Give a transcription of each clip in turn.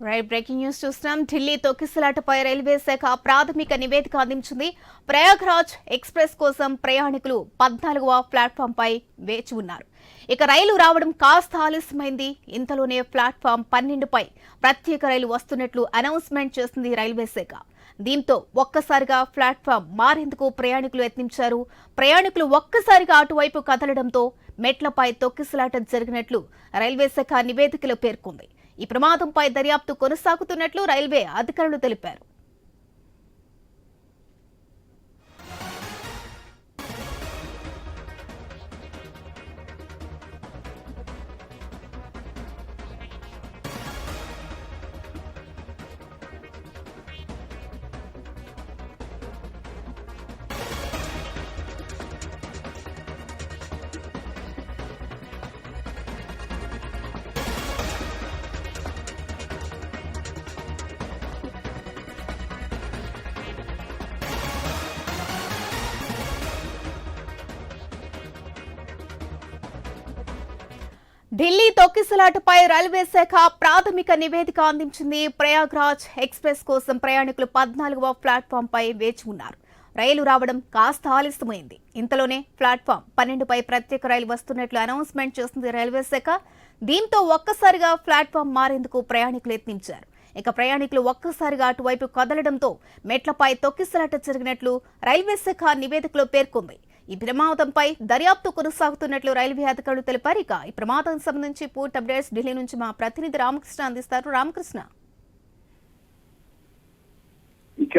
Breaking news చూస్తున్నాం. Delhi తొక్కిసలాటపై railway శాఖ ప్రాథమిక నివేదిక అందించింది. ప్రయాగ్రాజ్ ఎక్స్ప్రెస్ కోసం ప్రయాణికులు 14వ ప్లాట్ఫామ్ పై వేచి ఉన్నారు. ఇక రైలు రావడం కాస్త ఆలస్యమైంది. ఇంతలోనే ప్లాట్ఫామ్ 12 పై ప్రత్యేక రైలు వస్తున్నట్లు అనౌన్స్మెంట్ చేసింది రైల్వే శాఖ. దీంతో ఒక్కసారిగా ప్లాట్ఫామ్ మారేందుకు ప్రయాణికులు యత్నించారు. ప్రయాణికులు ఒక్కసారిగా అటువైపు కదలడంతో మెట్లపై తొక్కిసలాట జరిగినట్లు రైల్వే శాఖ నివేదికలో పేర్కొంది. ఈ ప్రమాదంపై దర్యాప్తు కొనసాగుతున్నట్లు రైల్వే అధికారులు తెలిపారు. ఢిల్లీ తొక్కిసలాటపై రైల్వే శాఖ ప్రాథమిక నివేదిక అందించింది. ప్రయాగ్రాజ్ ఎక్స్ప్రెస్ కోసం ప్రయాణికులు 14వ ప్లాట్ఫామ్ పై వేచి ఉన్నారు. రైలు రావడం కాస్త ఆలస్యమైంది. ఇంతలోనే ప్లాట్ఫామ్ 12 పై ప్రత్యేక రైలు వస్తున్నట్లు అనౌన్స్మెంట్ చేసింది రైల్వే శాఖ. దీంతో ఒక్కసారిగా ప్లాట్ఫామ్ మారేందుకు ప్రయాణికులు యత్నించారు. ఇక ప్రయాణికులు ఒక్కసారిగా అటువైపు కదలడంతో మెట్లపై తొక్కిసలాట జరిగినట్లు రైల్వే శాఖ నివేదికలో పేర్కొంది. ఈ ప్రమాదంపై దర్యాప్తు కొనసాగుతున్నట్లు రైల్వే అధికారులు తెలిపారు. ఇక ఈ ప్రమాదానికి సంబంధించి పూర్తి అప్డేట్స్ ఢిల్లీ నుంచి మా ప్రతినిధి రామకృష్ణ అందిస్తారు. రామకృష్ణ, ఇక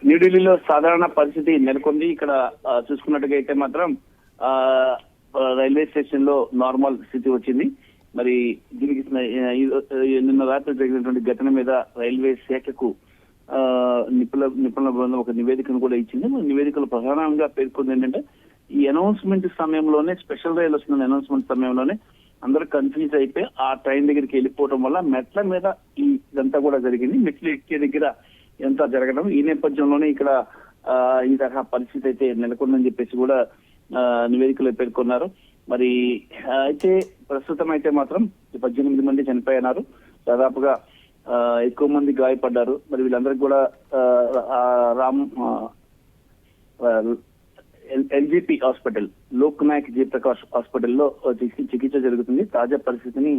న్యూఢిల్లీలో సాధారణ పరిస్థితి నెలకొంది. ఇక్కడ చూసుకున్నట్టుగా అయితే మాత్రం రైల్వే స్టేషన్ లో నార్మల్ స్థితి వచ్చింది. మరి దీనికి నిన్న రాత్రి జరిగినటువంటి ఘటన మీద రైల్వే శాఖకు నిపుణుల బృందం ఒక నివేదికను కూడా ఇచ్చింది. నివేదికలో ప్రధానంగా పేర్కొంది ఏంటంటే, ఈ అనౌన్స్మెంట్ సమయంలోనే, స్పెషల్ రైలు వస్తున్న అనౌన్స్మెంట్ సమయంలోనే అందరూ కన్ఫ్యూజ్ అయిపోయి ఆ ట్రైన్ దగ్గరికి వెళ్ళిపోవడం వల్ల మెట్ల మీద ఇదంతా కూడా జరిగింది. మెట్లు ఎక్కే దగ్గర ఇదంతా జరగడం, ఈ నేపథ్యంలోనే ఇక్కడ ఈ తరహా పరిస్థితి అయితే నెలకొందని చెప్పేసి కూడా నివేదికలో పేర్కొన్నారు. మరి అయితే ప్రస్తుతం అయితే మాత్రం 18 మంది చనిపోయినారు, దాదాపుగా ఎక్కువ మంది గాయపడ్డారు. మరి వీళ్ళందరికీ కూడా ఎల్జీపీ హాస్పిటల్, లోక్ నాయక్ జయప్రకాష్ హాస్పిటల్లో చికిత్స జరుగుతుంది. తాజా పరిస్థితిని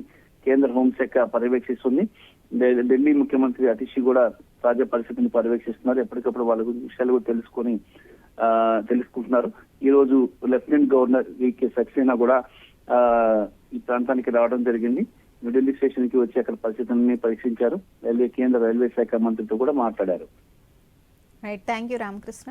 కేంద్ర హోంశాఖ పర్యవేక్షిస్తుంది. ఢిల్లీ ముఖ్యమంత్రి అతిషి కూడా తాజా పరిస్థితిని పర్యవేక్షిస్తున్నారు. ఎప్పటికప్పుడు వాళ్ళ విషయాలు కూడా తెలుసుకుంటున్నారు. ఈ రోజు లెఫ్టినెంట్ గవర్నర్ వికే సక్సేనా కూడా ఈ ప్రాంతానికి రావడం జరిగింది. న్యూఢిల్లీ స్టేషన్ కి వచ్చి అక్కడ పరిస్థితులను పరీక్షించారు. కేంద్ర రైల్వే శాఖ మంత్రితో కూడా మాట్లాడారు. Thank you Ramakrishna.